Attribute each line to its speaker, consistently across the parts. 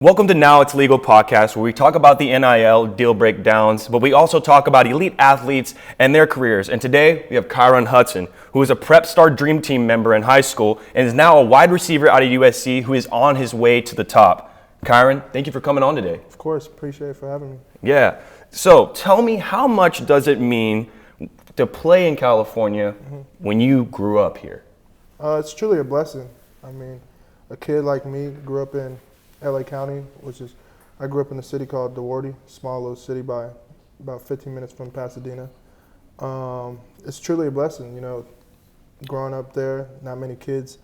Speaker 1: Welcome to Now It's Legal podcast, where we talk about the NIL deal breakdowns, but we also talk about elite athletes and their careers. And today we have Kyron Hudson, who is a Prep Star Dream Team member in high school and is now a wide receiver out of USC who is on his way to the top. Kyron, thank you for coming on today.
Speaker 2: Of course, appreciate it for having me.
Speaker 1: Yeah. So tell me, how much does it mean to play in California when you grew up here?
Speaker 2: It's truly a blessing. I mean, a kid like me grew up in LA County, I grew up in a city called DeWarty, small little city by about 15 minutes from Pasadena. It's truly a blessing, you know, growing up there, not many kids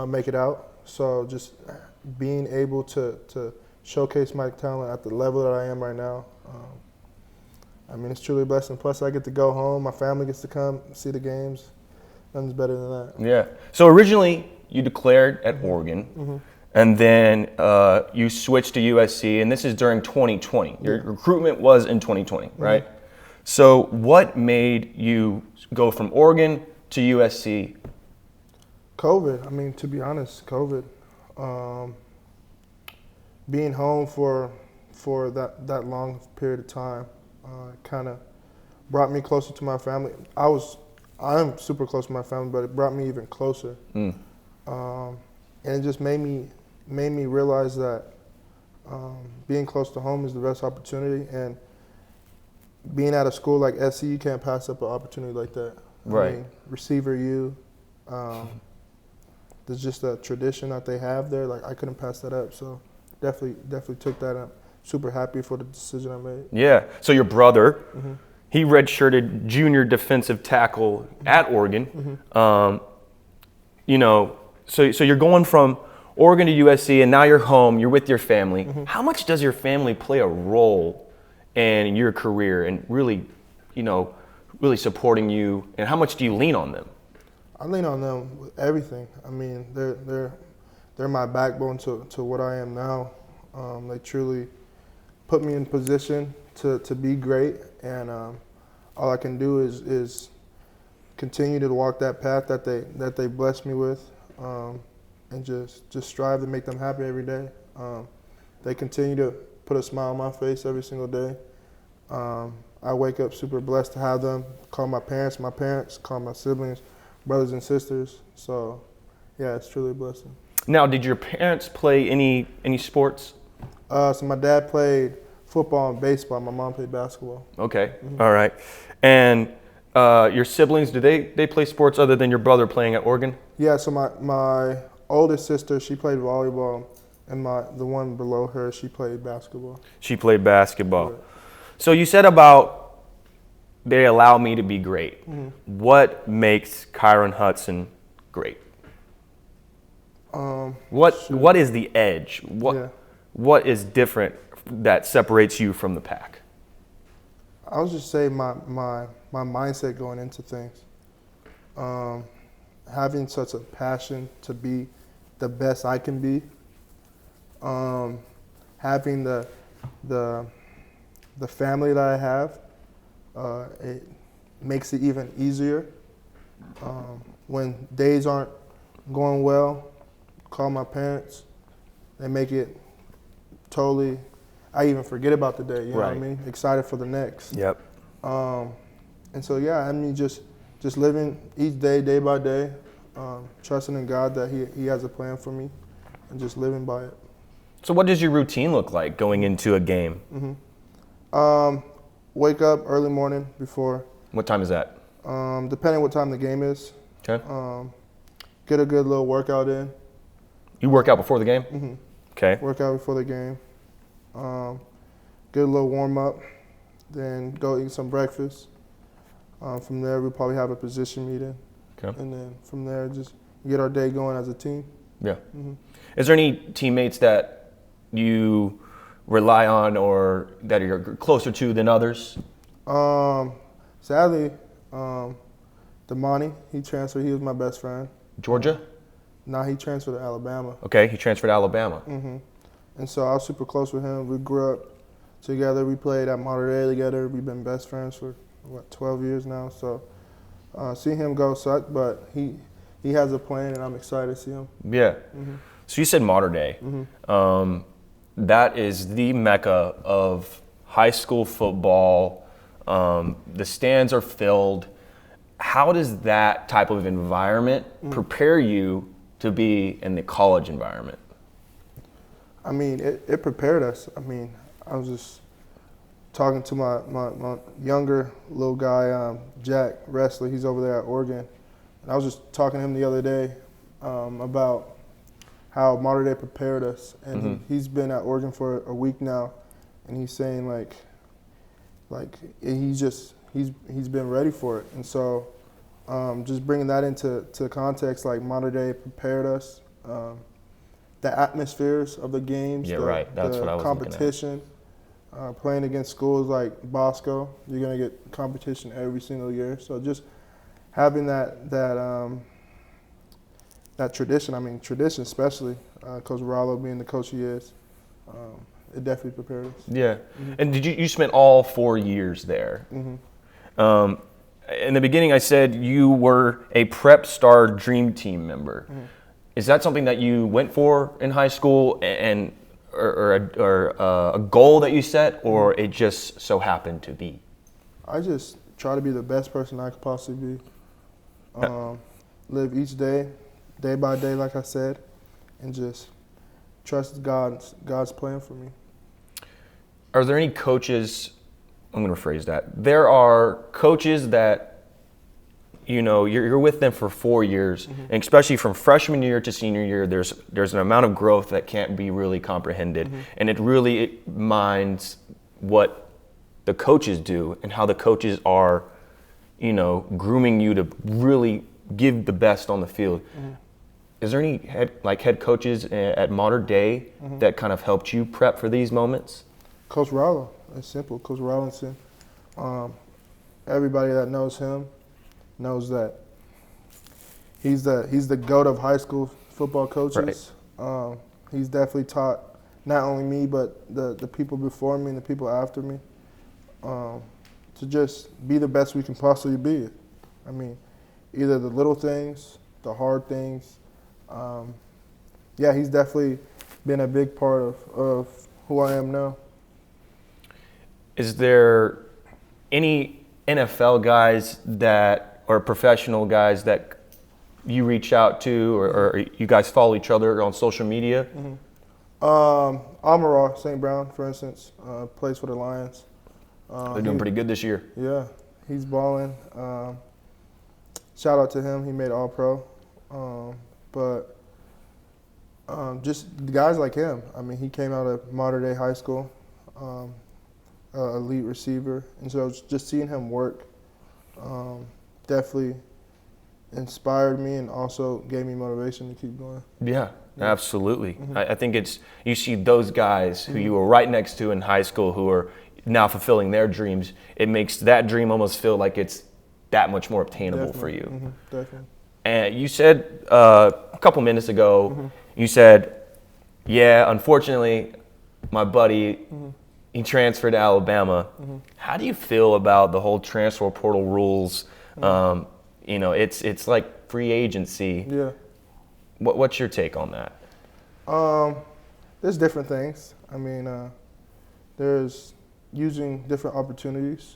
Speaker 2: make it out. So just being able to showcase my talent at the level that I am right now, I mean, it's truly a blessing. Plus, I get to go home, my family gets to come see the games. Nothing's better than that.
Speaker 1: Yeah. So originally you declared at Oregon. And then you switched to USC, and this is during 2020. Your recruitment was in 2020, right? So what made you go from Oregon to USC?
Speaker 2: COVID. I mean, to be honest, COVID. Being home for that long period of time kind of brought me closer to my family. I'm super close to my family, but it brought me even closer. And it just made me realize that being close to home is the best opportunity, and being at a school like SC, you can't pass up an opportunity like that.
Speaker 1: Right.
Speaker 2: I mean, receiver U, there's just a tradition that they have there. Like, I couldn't pass that up, so definitely took that up. Super happy for the decision I made.
Speaker 1: Yeah. So your brother, he redshirted junior defensive tackle at Oregon. You know, so you're going from Oregon to USC, and now you're home, you're with your family. How much does your family play a role in your career and really supporting you, and how much do you lean on them?
Speaker 2: I lean on them with everything. I mean, they're my backbone to what I am now. They truly put me in position to be great, and all I can do is continue to walk that path that they blessed me with. And just strive to make them happy every day. They continue to put a smile on my face every single day. I wake up super blessed to have them. Call my parents, call my siblings, brothers and sisters. So, yeah, it's truly a blessing.
Speaker 1: Now, did your parents play any sports?
Speaker 2: So my dad played football and baseball. My mom played basketball.
Speaker 1: Okay, all right. And your siblings, do they play sports other than your brother playing at Oregon? Yeah,
Speaker 2: so my oldest sister, she played volleyball, and the one below her, she played basketball.
Speaker 1: She played basketball. Right. So you said about they allow me to be great. What makes Kyron Hudson great? What is the edge? What is different that separates you from the pack?
Speaker 2: I would just say my mindset going into things. Having such a passion to be the best I can be, having the family that I have, it makes it even easier. When days aren't going well, call my parents. They make it totally. I even forget about the day. You know what I mean? Excited for the next.
Speaker 1: Yep.
Speaker 2: And so I mean just living each day, day by day, trusting in God that He has a plan for me, and just living by it.
Speaker 1: So what does your routine look like going into a game?
Speaker 2: Wake up early morning before.
Speaker 1: What time is that?
Speaker 2: Depending what time the game is.
Speaker 1: Okay.
Speaker 2: Get a good little workout in.
Speaker 1: You work out before the game? Okay.
Speaker 2: Work out before the game. Get a little warm up. Then go eat some breakfast. From there, we'll probably have a position meeting. Okay. And then from there, just get our day going as a team. Yeah.
Speaker 1: Is there any teammates that you rely on or that you're closer to than others?
Speaker 2: Sadly, Damani, he transferred. He was my best friend.
Speaker 1: Georgia?
Speaker 2: No, he transferred to Alabama.
Speaker 1: Okay, he transferred to Alabama.
Speaker 2: And so I was super close with him. We grew up together. We played at Mater Dei together. We've been best friends for 12 years now. So seeing him go sucked, but he has a plan, and I'm excited to see him.
Speaker 1: Yeah. So you said Mater Dei. that is the mecca of high school football. The stands are filled. How does that type of environment prepare you to be in the college environment?
Speaker 2: I mean, it prepared us. I mean, I was just talking to my younger little guy, Jack Wrestler. He's over there at Oregon. And I was just talking to him the other day about how Mater Dei prepared us. And he's been at Oregon for a week now. And he's saying, like he's been ready for it. And so just bringing that into context, like Mater Dei prepared us. The atmospheres of the games,
Speaker 1: That's what I was
Speaker 2: competition, playing against schools like Bosco, you're gonna get competition every single year. So just having that tradition, tradition especially, Coach Rallo being the coach he is, it definitely prepared us.
Speaker 1: Yeah, and you spent all 4 years there. In the beginning, I said you were a Prep Star Dream Team member. Is that something that you went for in high school, or a goal that you set, or it just so happened to be?
Speaker 2: I just try to be the best person I could possibly be. Live each day by day, like I said, and just trust God's plan for me.
Speaker 1: Are there any coaches? I'm going to rephrase that. There are coaches that, you're with them for 4 years, and especially from freshman year to senior year, there's an amount of growth that can't be really comprehended, and it minds what the coaches do and how the coaches are, grooming you to really give the best on the field. Is there any head coaches at Mater Dei that kind of helped you prep for these moments?
Speaker 2: Coach Rallo, it's simple. Coach Rollinson. Everybody that knows him knows that he's the GOAT of high school football coaches. Right. He's definitely taught not only me but the people before me and the people after me to just be the best we can possibly be. I mean, either the little things, the hard things. He's definitely been a big part of who I am now.
Speaker 1: Is there any NFL guys or professional guys that you reach out to, or you guys follow each other on social media?
Speaker 2: Amara St. Brown, for instance, plays for the Lions.
Speaker 1: They're doing pretty good this year.
Speaker 2: Yeah, he's balling. Shout out to him. He made All-Pro. Just guys like him. I mean, he came out of Mater Dei High School, elite receiver. And so just seeing him work definitely inspired me and also gave me motivation to keep going.
Speaker 1: Yeah, absolutely. I think you see those guys who you were right next to in high school who are now fulfilling their dreams. It makes that dream almost feel like it's that much more obtainable for you.
Speaker 2: Definitely.
Speaker 1: And you said a couple minutes ago, you said, yeah, unfortunately, my buddy, he transferred to Alabama. How do you feel about the whole transfer portal rules? It's like free agency.
Speaker 2: Yeah.
Speaker 1: What's your take on that?
Speaker 2: There's different things. I mean, there's using different opportunities.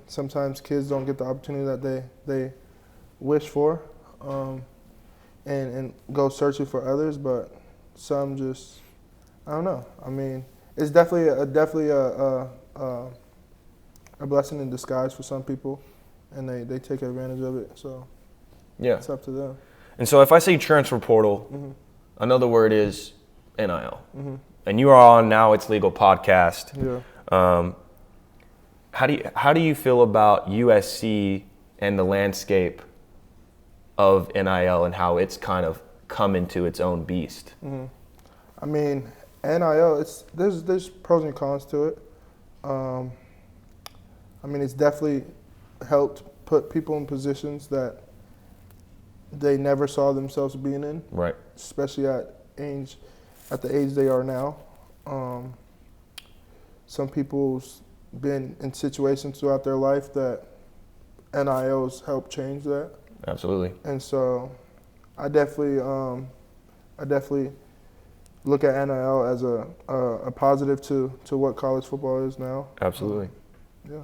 Speaker 2: Sometimes kids don't get the opportunity that they wish for, and go searching for others. But some just, I don't know. I mean, it's definitely a blessing in disguise for some people, and they take advantage of it. So
Speaker 1: yeah,
Speaker 2: it's up to them.
Speaker 1: And so if I say transfer portal, another word is NIL. And you are on Now It's Legal podcast.
Speaker 2: Yeah.
Speaker 1: How do you feel about USC and the landscape of NIL and how it's kind of come into its own beast?
Speaker 2: I mean, NIL, there's pros and cons to it. It's definitely helped put people in positions that they never saw themselves being in.
Speaker 1: Right.
Speaker 2: Especially at the age they are now. Some people's been in situations throughout their life that NIL's helped change that.
Speaker 1: Absolutely.
Speaker 2: And so I definitely I definitely look at NIL as a positive to what college football is now.
Speaker 1: Absolutely.
Speaker 2: Yeah.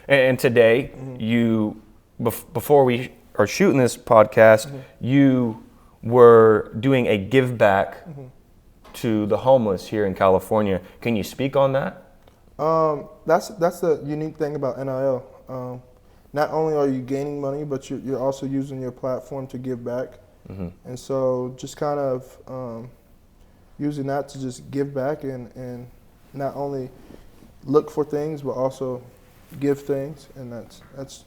Speaker 1: And today, you, before we are shooting this podcast, you were doing a give back to the homeless here in California. Can you speak on that?
Speaker 2: That's the unique thing about NIL. Not only are you gaining money, but you're also using your platform to give back. And so just kind of using that to just give back and not only look for things, but also give things. And that's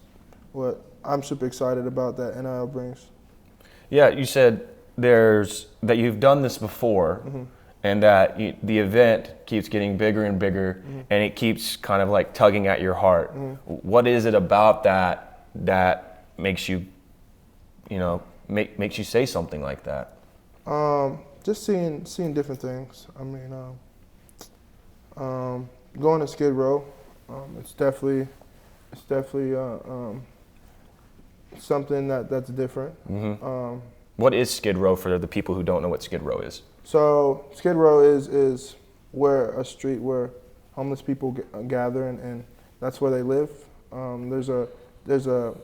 Speaker 2: what I'm super excited about that NIL brings.
Speaker 1: Yeah, you said that you've done this before, and that the event keeps getting bigger and bigger, and it keeps kind of like tugging at your heart. What is it about that makes you, makes you say something like that?
Speaker 2: Just seeing different things. I mean, going to Skid Row, it's definitely something that's different.
Speaker 1: What is Skid Row for the people who don't know what Skid Row is?
Speaker 2: So Skid Row is where a street where homeless people gather, and that's where they live. There's a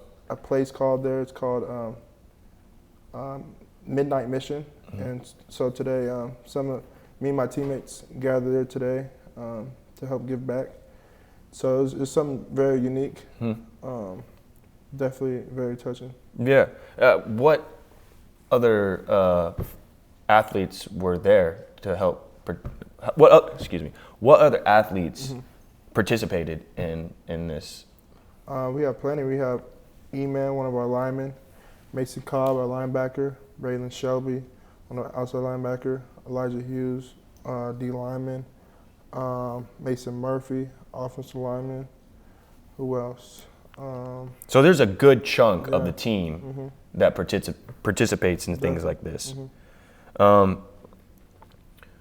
Speaker 2: place called there. It's called Midnight Mission, and so today me and my teammates gathered there today to help give back. So it's something very unique. Definitely very touching.
Speaker 1: Yeah. What other athletes were there to help? What other athletes participated in this?
Speaker 2: We have plenty. We have E-Man, one of our linemen, Mason Cobb, our linebacker, Braylon Shelby, one of our outside linebacker, Elijah Hughes, D lineman, Mason Murphy, offensive lineman. Who else?
Speaker 1: So there's a good chunk of the team that participates in things like this.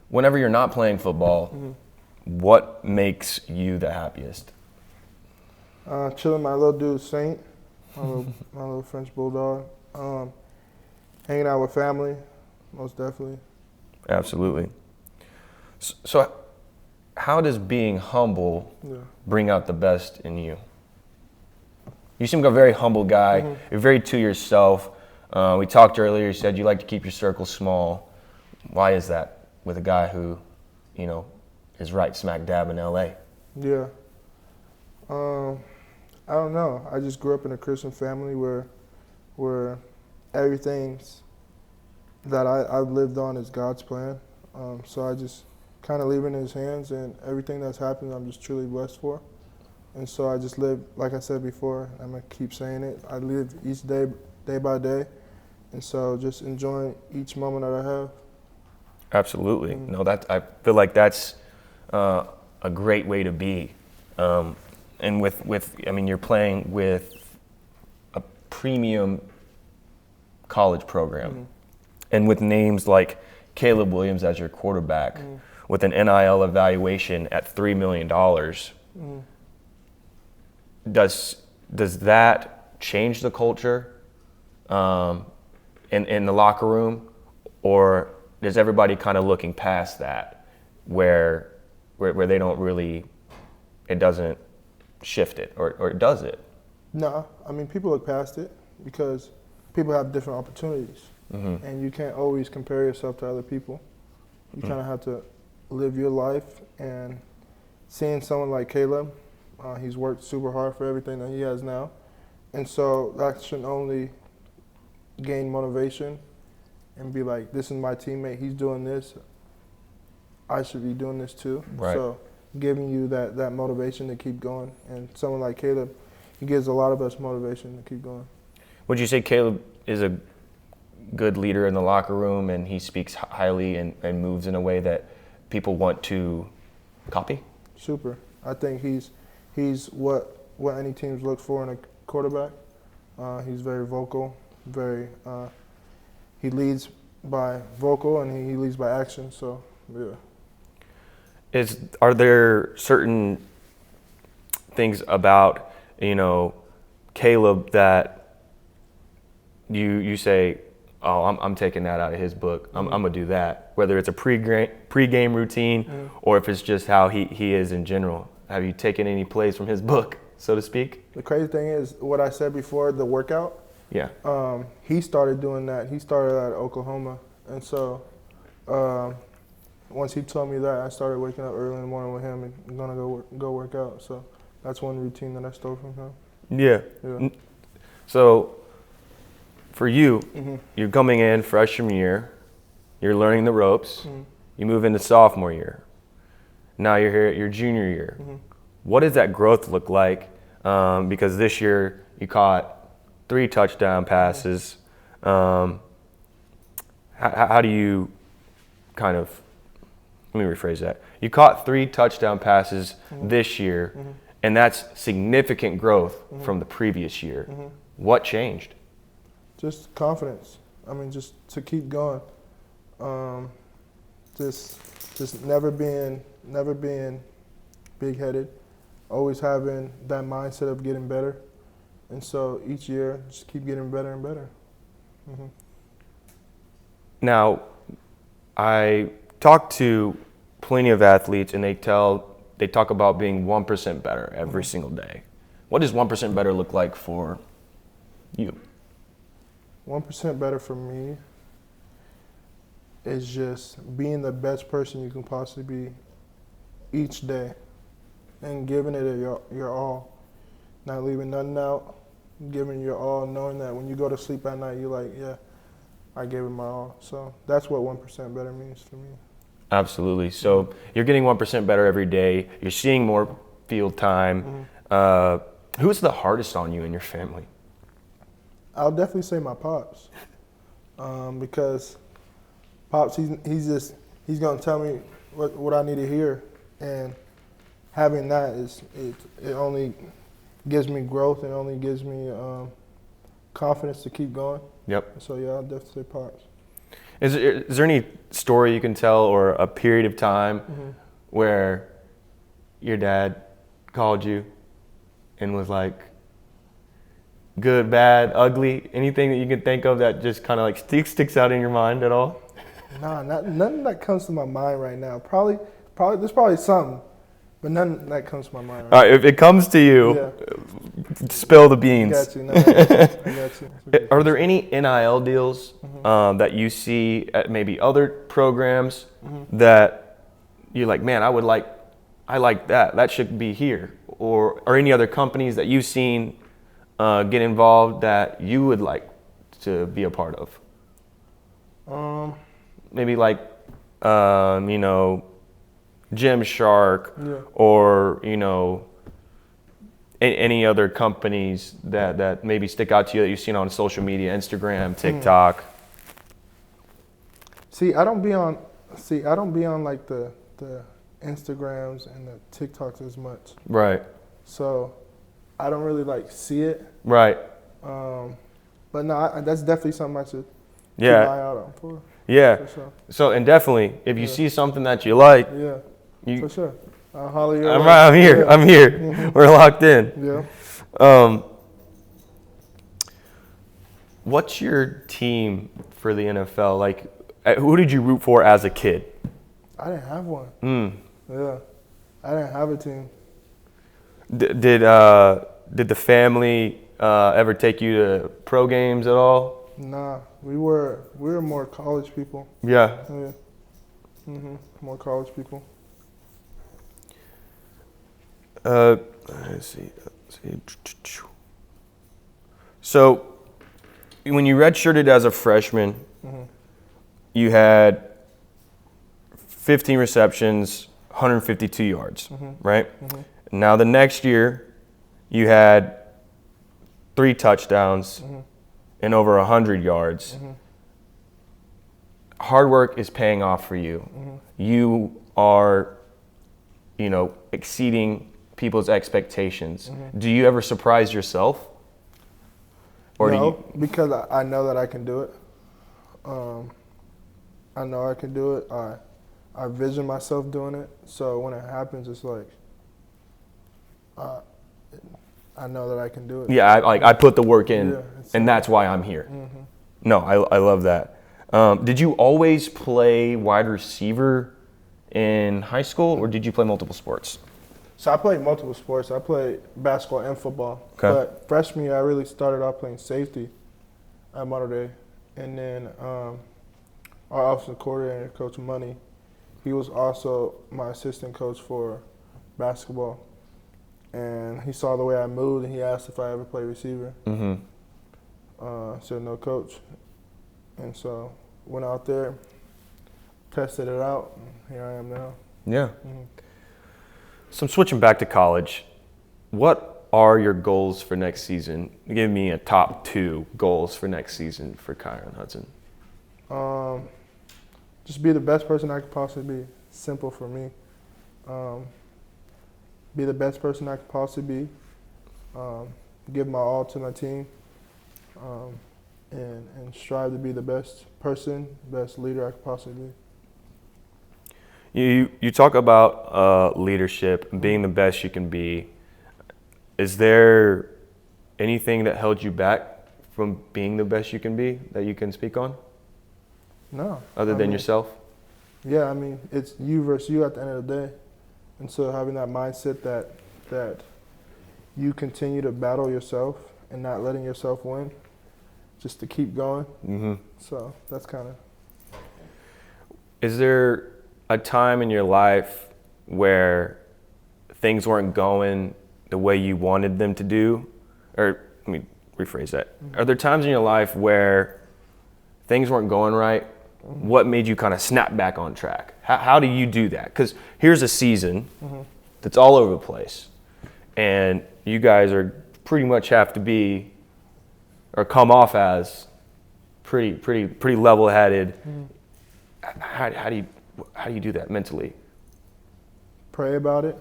Speaker 1: Whenever you're not playing football, what makes you the happiest?
Speaker 2: Chilling my little dude Saint, my little French bulldog. Hanging out with family, most definitely.
Speaker 1: Absolutely. So how does being humble bring out the best in you? You seem like a very humble guy. You're very to yourself. We talked earlier, you said you like to keep your circle small. Why is that with a guy who, is right smack dab in LA?
Speaker 2: Yeah. I don't know. I just grew up in a Christian family where everything that I've lived on is God's plan. So I just kind of leave it in His hands, and everything that's happened, I'm just truly blessed for. And so I just live, like I said before, I'm going to keep saying it, I live each day by day. And so just enjoying each moment that I have.
Speaker 1: Absolutely. No, I feel like that's a great way to be. And you're playing with a premium college program. And with names like Caleb Williams as your quarterback, with an NIL evaluation at $3 million, does that change the culture in the locker room, or is everybody kind of looking past that, where they don't really, it doesn't shift it, or does it?
Speaker 2: No, I mean, people look past it because people have different opportunities, and you can't always compare yourself to other people. You kind of have to live your life, and seeing someone like Caleb, he's worked super hard for everything that he has now, and so that should only gain motivation and be like, this is my teammate, he's doing this, I should be doing this too.
Speaker 1: Right.
Speaker 2: So giving you that motivation to keep going, and someone like Caleb, he gives a lot of us motivation to keep going.
Speaker 1: Would you say Caleb is a good leader in the locker room, and he speaks highly and moves in a way that people want to copy?
Speaker 2: Super. I think he's what any teams look for in a quarterback. He's very vocal, he leads by vocal, and he leads by action. So yeah.
Speaker 1: Are there certain things about Caleb that you say, oh, I'm taking that out of his book. I'm gonna do that. Whether it's a pre-game routine or if it's just how he is in general. Have you taken any plays from his book, so to speak?
Speaker 2: The crazy thing is what I said before, the workout.
Speaker 1: Yeah.
Speaker 2: He started doing that. He started at Oklahoma, and so once he told me that, I started waking up early in the morning with him and gonna go work out. So that's one routine that I stole from him.
Speaker 1: Yeah. So for you, you're coming in freshman year, you're learning the ropes, you move into sophomore year. Now you're here at your junior year. What does that growth look like? Because this year you caught 3 touchdown passes. How do you kind of, let me rephrase that. You caught 3 touchdown passes this year, and that's significant growth from the previous year. What changed?
Speaker 2: Just confidence. I mean, just to keep going. Just never being big-headed. Always having that mindset of getting better. And so each year, just keep getting better and better.
Speaker 1: Now, I talk to plenty of athletes, and they talk about being 1% better every single day. What does 1% better look like for you?
Speaker 2: 1% better for me is just being the best person you can possibly be each day and giving it your all. Not leaving nothing out, giving your all, knowing that when you go to sleep at night, you're like, yeah, I gave it my all. So that's what 1% better means to me.
Speaker 1: Absolutely. So you're getting 1% better every day. You're seeing more field time. Who's the hardest on you in your family?
Speaker 2: I'll definitely say my pops, because pops, he's gonna tell me what I need to hear, and having that it only gives me growth and only gives me confidence to keep going.
Speaker 1: Yep.
Speaker 2: So yeah, I'll definitely say pops.
Speaker 1: Is there any story you can tell or a period of time where your dad called you and was like, good, bad, ugly, anything that you can think of that just kind of like sticks out in your mind at all?
Speaker 2: Nah, nothing that comes to my mind right now. Probably there's probably something, but none that comes to my mind right now.
Speaker 1: All right, if it comes to you, spill the beans.
Speaker 2: I got you. No, I got you. Okay.
Speaker 1: Are there any NIL deals that you see at maybe other programs that you're like, man, I like that. That should be here. Or any other companies that you've seen get involved that you would like to be a part of? Maybe like, Gymshark or, any other companies that maybe stick out to you that you've seen on social media, Instagram, TikTok?
Speaker 2: I don't be on like the Instagrams and the TikToks as much.
Speaker 1: Right.
Speaker 2: So I don't really like see it.
Speaker 1: Right.
Speaker 2: But no, that's definitely something I should keep
Speaker 1: Yeah.
Speaker 2: an eye out for.
Speaker 1: Yeah.
Speaker 2: For sure.
Speaker 1: So, and definitely, if you see something that you like,
Speaker 2: For sure. I'll holler you.
Speaker 1: I'm here.
Speaker 2: Yeah.
Speaker 1: I'm here. We're locked in.
Speaker 2: Yeah.
Speaker 1: What's your team for the NFL? Like, who did you root for as a kid?
Speaker 2: I didn't have one. Yeah. I didn't have a team.
Speaker 1: Did the family ever take you to pro games at all?
Speaker 2: Nah, we were more college people.
Speaker 1: Yeah.
Speaker 2: More college people.
Speaker 1: Let's see. So, when you redshirted as a freshman, you had 15 receptions, 152 yards, right? Now the next year, you had 3 touchdowns and over 100 yards. Hard work is paying off for you. You are, exceeding people's expectations. Do you ever surprise yourself? Or
Speaker 2: no, because I know that I can do it. I know I can do it. I vision myself doing it. So when it happens, it's like, I know that I can do it.
Speaker 1: Yeah, I put the work in,
Speaker 2: Yeah,
Speaker 1: and that's why I'm here. No, I love that. Did you always play wide receiver in high school, or did you play multiple sports?
Speaker 2: So I played multiple sports. I played basketball and football.
Speaker 1: Okay.
Speaker 2: But freshman year, I really started off playing safety at Mater Dei. And then our offensive coordinator, Coach Money, he was also my assistant coach for basketball. And he saw the way I moved, and he asked if I ever played receiver.
Speaker 1: Mm-hmm.
Speaker 2: I said, no, coach. And so went out there, tested it out, and here I am now.
Speaker 1: Yeah.
Speaker 2: Mm-hmm.
Speaker 1: So I'm switching back to college. What are your goals for next season? Give me a top 2 goals for next season for Kyron Hudson.
Speaker 2: Just be the best person I could possibly be. Simple for me. Be the best person I could possibly be. Give my all to my team. And strive to be the best person, best leader I could possibly be.
Speaker 1: You talk about leadership and being the best you can be. Is there anything that held you back from being the best you can be that you can speak on?
Speaker 2: No.
Speaker 1: Other than yourself?
Speaker 2: Yeah, I mean, it's you versus you at the end of the day. And so having that mindset that you continue to battle yourself and not letting yourself win, just to keep going.
Speaker 1: Mm-hmm.
Speaker 2: So that's kind of.
Speaker 1: Is there a time in your life where things weren't going the way you wanted them to do? Or let me rephrase that. Mm-hmm. Are there times in your life where things weren't going right? Mm-hmm. What made you kind of snap back on track? How do you do that? Because here's a season that's all over the place, and you guys are pretty much have to be or come off as pretty level-headed. How do you do that mentally?
Speaker 2: Pray about it,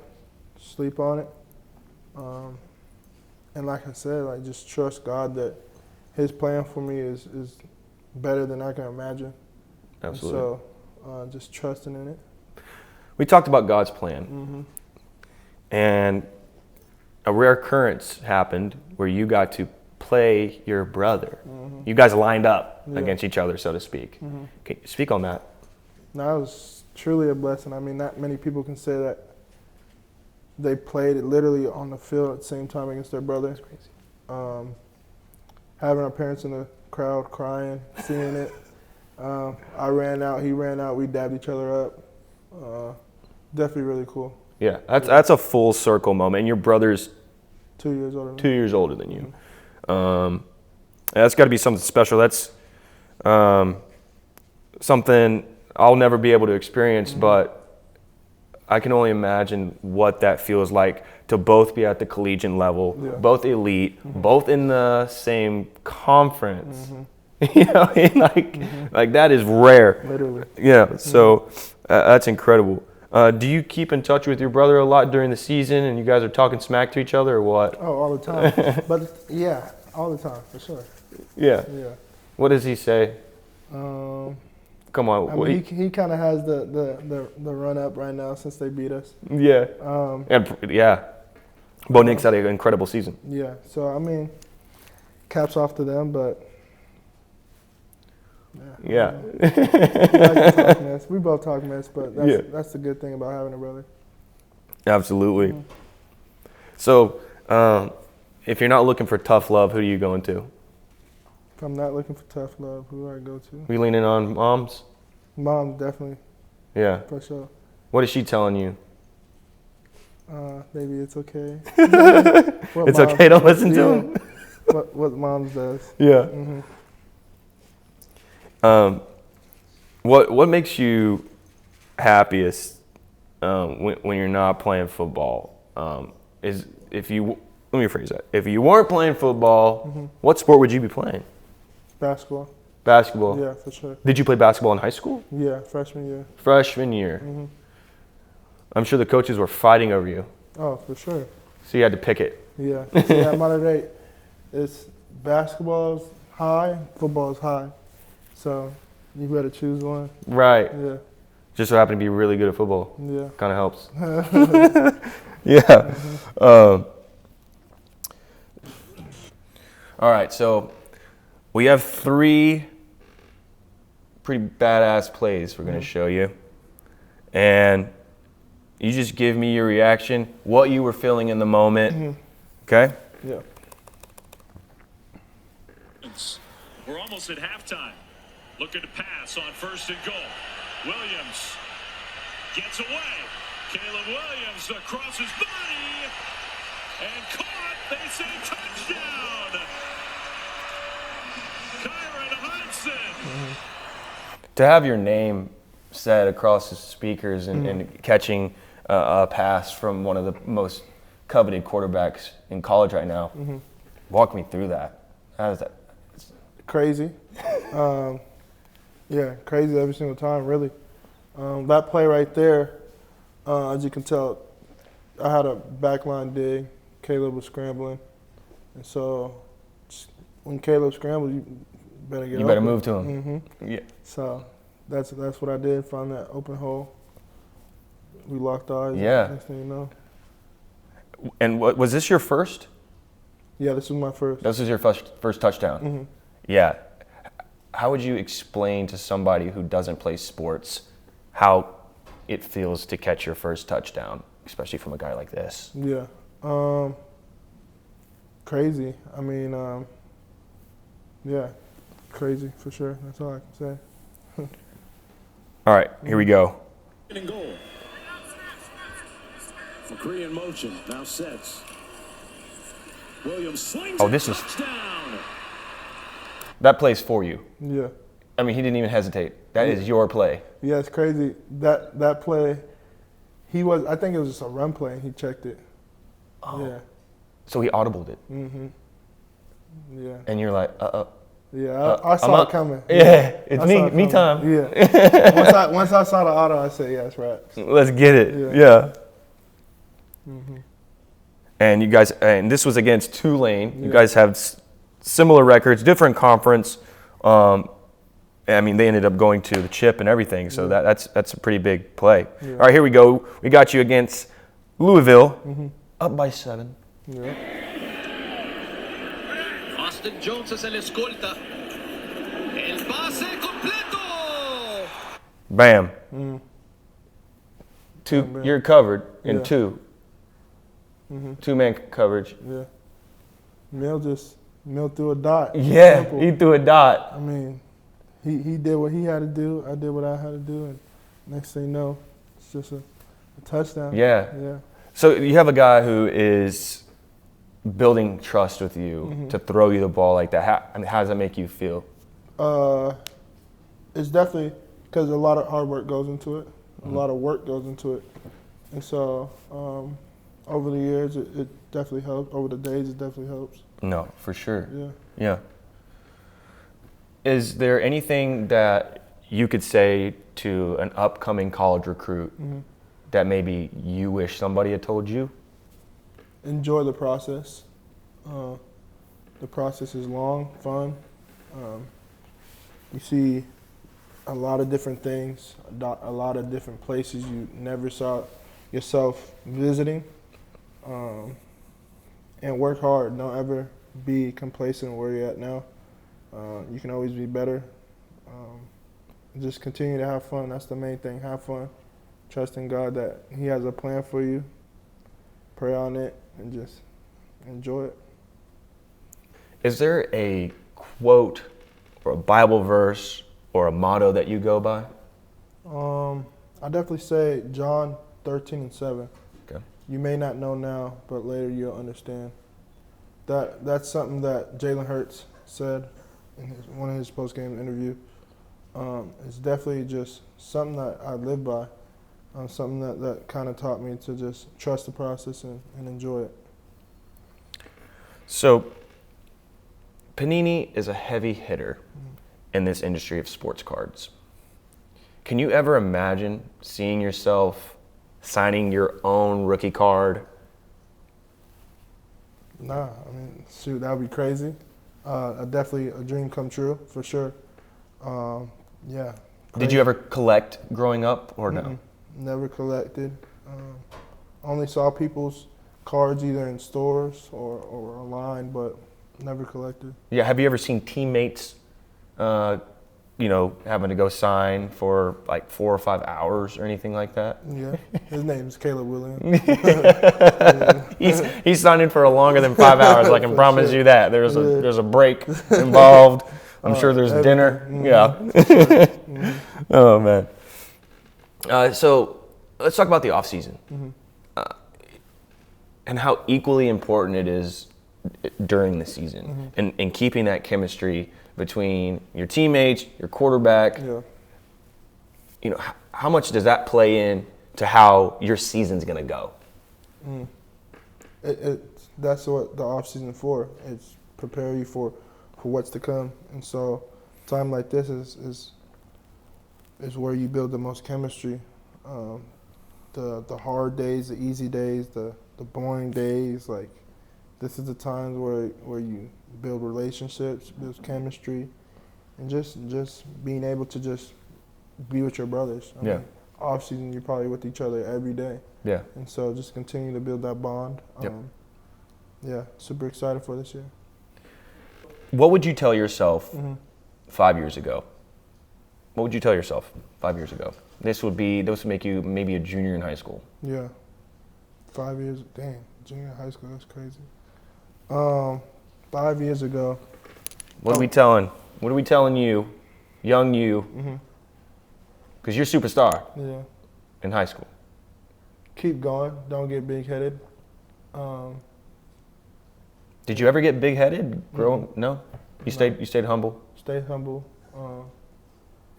Speaker 2: sleep on it, and like I said, like just trust God that His plan for me is better than I can imagine.
Speaker 1: Absolutely.
Speaker 2: And so just trusting in it.
Speaker 1: We talked about God's plan, and a rare occurrence happened where you got to play your brother. You guys lined up against each other, so to speak. Can you speak on that?
Speaker 2: No, it was truly a blessing. I mean, not many people can say that they played it literally on the field at the same time against their brother.
Speaker 1: That's crazy.
Speaker 2: Having our parents in the crowd crying, seeing it. I ran out, he ran out, we dabbed each other up. Definitely really cool.
Speaker 1: Yeah, that's a full circle moment. And your brother's
Speaker 2: 2 years older than
Speaker 1: 2 years older than you. That's got to be something special. That's something I'll never be able to experience, but I can only imagine what that feels like to both be at the collegiate level, both elite, both in the same conference. You know, like that is rare.
Speaker 2: Literally.
Speaker 1: Yeah, so that's incredible. Do you keep in touch with your brother a lot during the season, and you guys are talking smack to each other, or what?
Speaker 2: Oh, all the time. But yeah, all the time for sure.
Speaker 1: Yeah.
Speaker 2: Yeah.
Speaker 1: What does he say? Come on.
Speaker 2: I mean, he kind of has the run up right now since they beat us.
Speaker 1: Yeah. And yeah, Bo Nix had an incredible season.
Speaker 2: Yeah. So I mean, caps off to them, but.
Speaker 1: Yeah.
Speaker 2: We like to talk mess. We both talk mess, but that's the good thing about having a brother.
Speaker 1: Absolutely. So, if you're not looking for tough love, who are you going to?
Speaker 2: If I'm not looking for tough love, who do I go to?
Speaker 1: We leaning on moms?
Speaker 2: Mom, definitely.
Speaker 1: Yeah.
Speaker 2: For sure.
Speaker 1: What is she telling you?
Speaker 2: Baby, it's okay.
Speaker 1: It's okay to listen to him?
Speaker 2: What moms does.
Speaker 1: Yeah. What makes you happiest when you're not playing football? Is if you let me rephrase that. If you weren't playing football, what sport would you be playing?
Speaker 2: Basketball.
Speaker 1: Basketball.
Speaker 2: Yeah, for sure.
Speaker 1: Did you play basketball in high school?
Speaker 2: Yeah, freshman year.
Speaker 1: Freshman year. I'm sure the coaches were fighting over you.
Speaker 2: Oh, for sure.
Speaker 1: So you had to pick it.
Speaker 2: Yeah. See, at Mater Dei, it's basketball is high, football is high. So you better choose one.
Speaker 1: Right.
Speaker 2: Yeah.
Speaker 1: Just so happen to be really good at football.
Speaker 2: Yeah.
Speaker 1: Kind of helps. Yeah. All right. So we have 3 pretty badass plays we're going to show you. And you just give me your reaction, what you were feeling in the moment. Okay?
Speaker 2: Yeah.
Speaker 3: We're almost at halftime. Looking to pass on 1st and goal. Williams gets away. Caleb Williams across his body. And caught. They say touchdown. Kyron Hudson.
Speaker 1: To have your name said across the speakers and catching a pass from one of the most coveted quarterbacks in college right now. Walk me through that. How is that?
Speaker 2: Crazy. Yeah, crazy every single time, really. That play right there, as you can tell, I had a backline dig. Caleb was scrambling. And so when Caleb scrambles, you better get
Speaker 1: You better
Speaker 2: open.
Speaker 1: move to him. Yeah.
Speaker 2: So that's what I did, found that open hole. We locked eyes.
Speaker 1: Yeah.
Speaker 2: Next thing you know.
Speaker 1: And what was this your first?
Speaker 2: Yeah, this was my first.
Speaker 1: This was your first touchdown. Yeah. How would you explain to somebody who doesn't play sports how it feels to catch your first touchdown, especially from a guy like this?
Speaker 2: Yeah. Crazy. I mean, yeah, crazy for sure. That's all I can say.
Speaker 1: All right, here we go.
Speaker 4: And goal. McCree in motion, now sets. Williams slings
Speaker 1: Oh, this is
Speaker 4: touchdown.
Speaker 1: that play's for you.
Speaker 2: Yeah.
Speaker 1: I mean, he didn't even hesitate. That is your play.
Speaker 2: Yeah, it's crazy. That play, I think it was just a run play, and he checked it.
Speaker 1: Oh.
Speaker 2: Yeah.
Speaker 1: So he audibled it,
Speaker 2: Yeah.
Speaker 1: and you're like,
Speaker 2: Yeah, I saw it coming.
Speaker 1: Yeah, it's
Speaker 2: I saw it
Speaker 1: me
Speaker 2: coming.
Speaker 1: time.
Speaker 2: Yeah. Once I saw the auto, I said, yeah, it's raps.
Speaker 1: Let's get it.
Speaker 2: Yeah.
Speaker 1: And you guys, and this was against Tulane. You guys have similar records, different conference. I mean, they ended up going to the chip and everything, so that's a pretty big play.
Speaker 2: Yeah.
Speaker 1: All right, here we go. We got you against Louisville, up by 7.
Speaker 2: Yeah.
Speaker 5: Austin Jones es el escolta. El pase completo.
Speaker 1: Bam.
Speaker 2: Bam.
Speaker 1: You're covered in
Speaker 2: Yeah.
Speaker 1: 2. 2-man coverage.
Speaker 2: Yeah. Mill threw a dot.
Speaker 1: Yeah,
Speaker 2: Simple.
Speaker 1: he threw a dot.
Speaker 2: I mean, he did what he had to do. I did what I had to do, and next thing you know, it's just a touchdown.
Speaker 1: Yeah.
Speaker 2: Yeah.
Speaker 1: So you have a guy who is building trust with you to throw you the ball like that. How does that make you feel?
Speaker 2: It's definitely because a lot of hard work goes into it. A lot of work goes into it, and so over the years, it definitely helps. Over the days, it definitely helps.
Speaker 1: No, for sure.
Speaker 2: Yeah.
Speaker 1: Yeah. Is there anything that you could say to an upcoming college recruit that maybe you wish somebody had told you?
Speaker 2: Enjoy the process. The process is long, fun. You see a lot of different things, a lot of different places you never saw yourself visiting. And work hard. Don't ever be complacent where you're at now. You can always be better. Just continue to have fun. That's the main thing. Have fun. Trust in God that He has a plan for you. Pray on it and just enjoy it.
Speaker 1: Is there a quote or a Bible verse or a motto that you go by?
Speaker 2: I definitely say John 13:7.
Speaker 1: Okay.
Speaker 2: You may not know now, but later you'll understand. That's something that Jalen Hurts said in one of his post-game interview. It's definitely just something that I live by, something that kind of taught me to just trust the process and enjoy it.
Speaker 1: So, Panini is a heavy hitter in this industry of sports cards. Can you ever imagine seeing yourself signing your own rookie card?
Speaker 2: Nah, I mean, shoot, that would be crazy. Definitely a dream come true, for sure. Yeah.
Speaker 1: Did you ever collect growing up or no?
Speaker 2: Never collected. Only saw people's cards either in stores or online, but never collected.
Speaker 1: Yeah, have you ever seen teammates having to go sign for like 4 or 5 hours or anything like that?
Speaker 2: Yeah, his name's Caleb Williams.
Speaker 1: He's signing for longer than 5 hours. I can
Speaker 2: For
Speaker 1: promise
Speaker 2: sure.
Speaker 1: you that. There's a break involved. I'm sure there's dinner.
Speaker 2: Mm-hmm.
Speaker 1: Yeah. Oh man. So let's talk about the off season and how equally important it is during the season and keeping that chemistry between your teammates, your quarterback.
Speaker 2: Yeah.
Speaker 1: How much does that play in to how your season's going to go?
Speaker 2: That's what the off season for. It's prepare you for what's to come. And so time like this is where you build the most chemistry. The hard days, the easy days, the boring days, like this is the times where you build relationships, build chemistry, and just being able to just be with your brothers. I mean, off season, you're probably with each other every day.
Speaker 1: Yeah.
Speaker 2: And so just continue to build that bond. Yeah, super excited for this year.
Speaker 1: What would you tell yourself 5 years ago? What would you tell yourself 5 years ago? This would make you maybe a junior in high school.
Speaker 2: Yeah. 5 years, dang, junior high school, that's crazy. 5 years ago.
Speaker 1: What are we telling? What are we telling you, young you? Because you're a superstar.
Speaker 2: Yeah.
Speaker 1: In high school.
Speaker 2: Keep going. Don't get big-headed.
Speaker 1: Did you ever get big-headed growing? No? You stayed humble?
Speaker 2: Stay humble.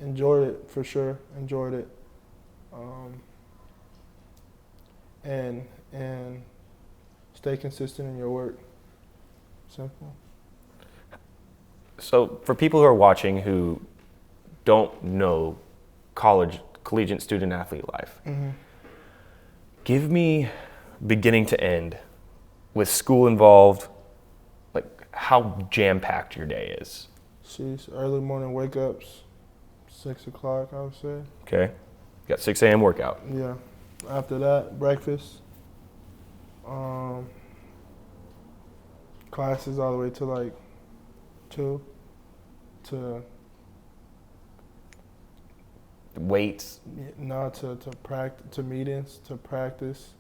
Speaker 2: Enjoyed it, for sure. Enjoyed it. And stay consistent in your work. Simple.
Speaker 1: So for people who are watching who don't know collegiate student athlete life, give me beginning to end with school involved, like how jam-packed your day is.
Speaker 2: Sheesh, early morning wake-ups, 6 o'clock, I would say.
Speaker 1: Okay. You got 6 a.m. workout.
Speaker 2: Yeah. After that, breakfast. Classes all the way to like 2 to
Speaker 1: Weights.
Speaker 2: to meetings, to practice,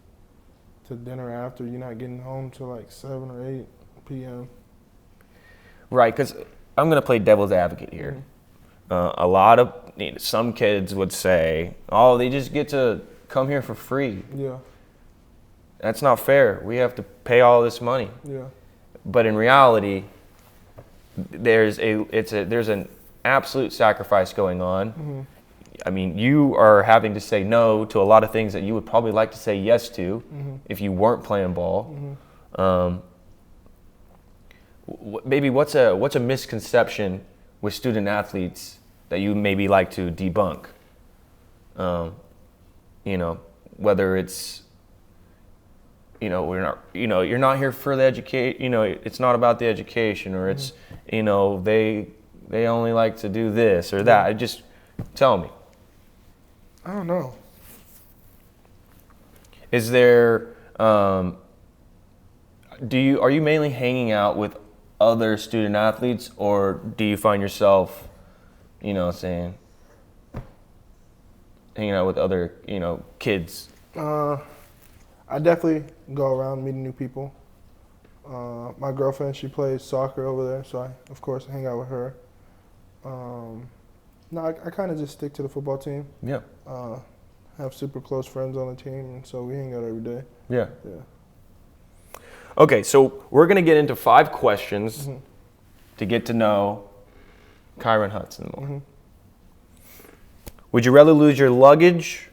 Speaker 2: to dinner after. You're not getting home till like 7 or 8 p.m.
Speaker 1: Right, because I'm going to play devil's advocate here. A lot of some kids would say, "Oh, they just get to come here for free."
Speaker 2: Yeah.
Speaker 1: That's not fair. We have to pay all this money.
Speaker 2: Yeah.
Speaker 1: But in reality, there's an absolute sacrifice going on. I mean, you are having to say no to a lot of things that you would probably like to say yes to if you weren't playing ball. Maybe what's a misconception with student athletes that you maybe like to debunk? Whether it's you're not here for the educate. It's not about the education, or it's they only like to do this or that. Just tell me.
Speaker 2: I don't know.
Speaker 1: Is there are you mainly hanging out with other student athletes, or do you find yourself hanging out with other kids?
Speaker 2: I definitely go around meeting new people. My girlfriend, she plays soccer over there, so I, of course, hang out with her. I kind of just stick to the football team.
Speaker 1: Yeah.
Speaker 2: Have super close friends on the team, and so we hang out every day.
Speaker 1: Yeah.
Speaker 2: Yeah.
Speaker 1: Okay, so we're going to get into 5 questions to get to know Kyron Hudson more. Would you rather lose your luggage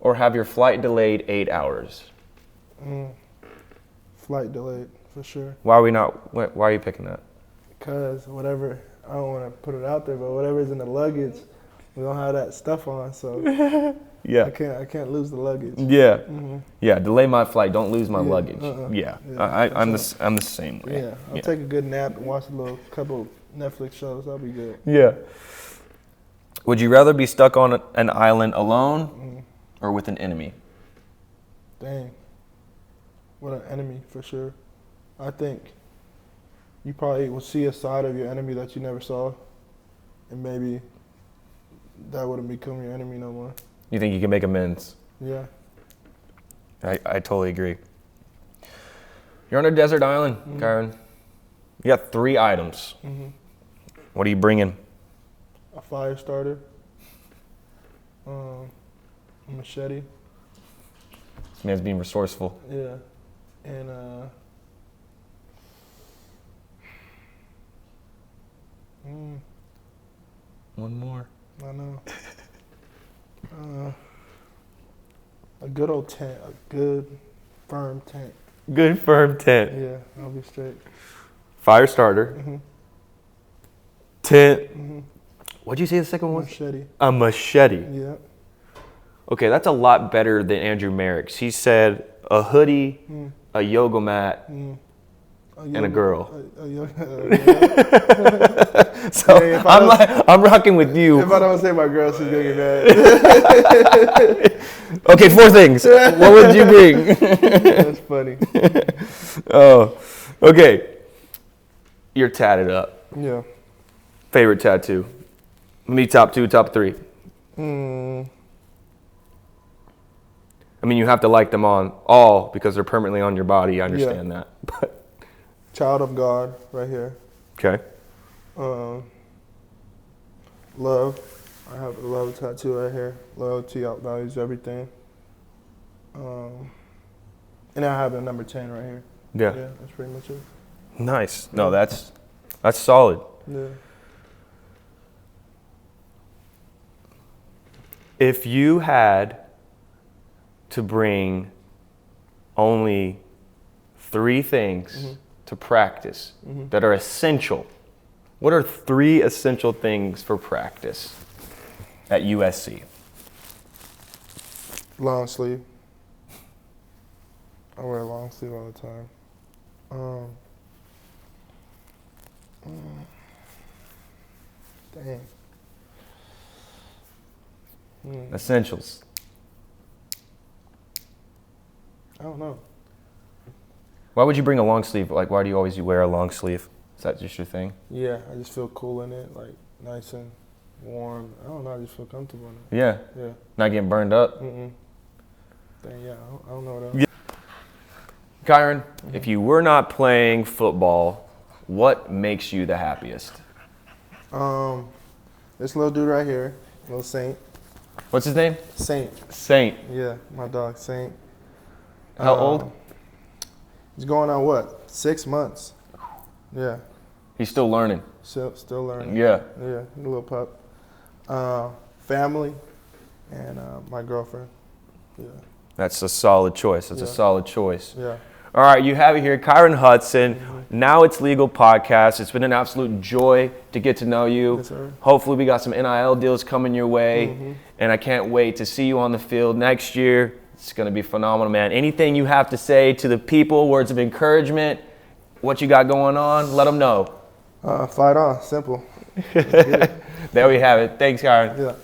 Speaker 1: or have your flight delayed 8 hours?
Speaker 2: Flight delayed, for sure.
Speaker 1: Why are you picking that?
Speaker 2: Because whatever, I don't want to put it out there, but whatever's in the luggage, we don't have that stuff on, so
Speaker 1: Yeah.
Speaker 2: I can't lose the luggage.
Speaker 1: Yeah. Yeah, delay my flight, don't lose my luggage.
Speaker 2: Yeah,
Speaker 1: I'm the same way.
Speaker 2: Yeah, I'll take a good nap and watch a couple Netflix shows. I'll be good.
Speaker 1: Yeah. Would you rather be stuck on an island alone or with an enemy?
Speaker 2: Dang. What an enemy, for sure. I think you probably will see a side of your enemy that you never saw, and maybe that wouldn't become your enemy no more.
Speaker 1: You think you can make amends?
Speaker 2: Yeah.
Speaker 1: I totally agree. You're on a desert island, Kyron. You got 3 items. What are you bringing?
Speaker 2: A fire starter. A machete.
Speaker 1: This man's being resourceful.
Speaker 2: Yeah. And
Speaker 1: One more.
Speaker 2: I know. A good old tent. A good, firm tent.
Speaker 1: Good firm tent.
Speaker 2: Yeah, I'll be straight.
Speaker 1: Fire starter. Tent. What'd you say the second one was?
Speaker 2: Machete.
Speaker 1: A machete.
Speaker 2: Yeah.
Speaker 1: Okay, that's a lot better than Andrew Merrick's. He said a hoodie, a yoga mat, and a girl. So
Speaker 2: Hey,
Speaker 1: I'm rocking with you.
Speaker 2: If I don't say my girl, she's gonna get mad.
Speaker 1: Okay, 4 things. What would you bring?
Speaker 2: That's funny.
Speaker 1: Oh, okay. You're tatted up.
Speaker 2: Yeah.
Speaker 1: Favorite tattoo? Me, top 2, top 3. I mean, you have to like them all because they're permanently on your body. I understand that. But
Speaker 2: Child of God, right here.
Speaker 1: okay.
Speaker 2: Love. I have a love tattoo right here. Loyalty outvalues everything. And I have a number 10 right here.
Speaker 1: Yeah.
Speaker 2: Yeah, that's pretty much it.
Speaker 1: Nice. No, that's solid.
Speaker 2: Yeah.
Speaker 1: If you had to bring only 3 things to practice that are essential, what are 3 essential things for practice at USC?
Speaker 2: Long sleeve. I wear a long sleeve all the time. Dang.
Speaker 1: Essentials.
Speaker 2: I don't know.
Speaker 1: Why would you bring a long sleeve? Like, why do you always wear a long sleeve? Is that just your thing?
Speaker 2: Yeah, I just feel cool in it, like nice and warm. I don't know, I just feel comfortable in it.
Speaker 1: Yeah.
Speaker 2: Yeah.
Speaker 1: Not getting burned up?
Speaker 2: Dang, yeah, I don't know what else.
Speaker 1: Yeah. Kyron, if you were not playing football, what makes you the happiest?
Speaker 2: This little dude right here, little Saint.
Speaker 1: What's his name?
Speaker 2: Saint.
Speaker 1: Saint.
Speaker 2: Yeah, my dog Saint.
Speaker 1: How old?
Speaker 2: He's going on what? 6 months. Yeah.
Speaker 1: He's still learning.
Speaker 2: Still learning.
Speaker 1: Yeah.
Speaker 2: Yeah, a little pup. Family, and my girlfriend. Yeah.
Speaker 1: That's a solid choice. That's a solid choice.
Speaker 2: Yeah.
Speaker 1: All right, you have it here, Kyron Hudson. Now It's Legal podcast. It's been an absolute joy to get to know you.
Speaker 2: Yes, sir.
Speaker 1: Hopefully we got some NIL deals coming your way, and I can't wait to see you on the field next year. It's going to be phenomenal, man. Anything you have to say to the people, words of encouragement, what you got going on, let them know.
Speaker 2: Fight on, simple.
Speaker 1: There we have it. Thanks, Kyron.
Speaker 2: Yeah.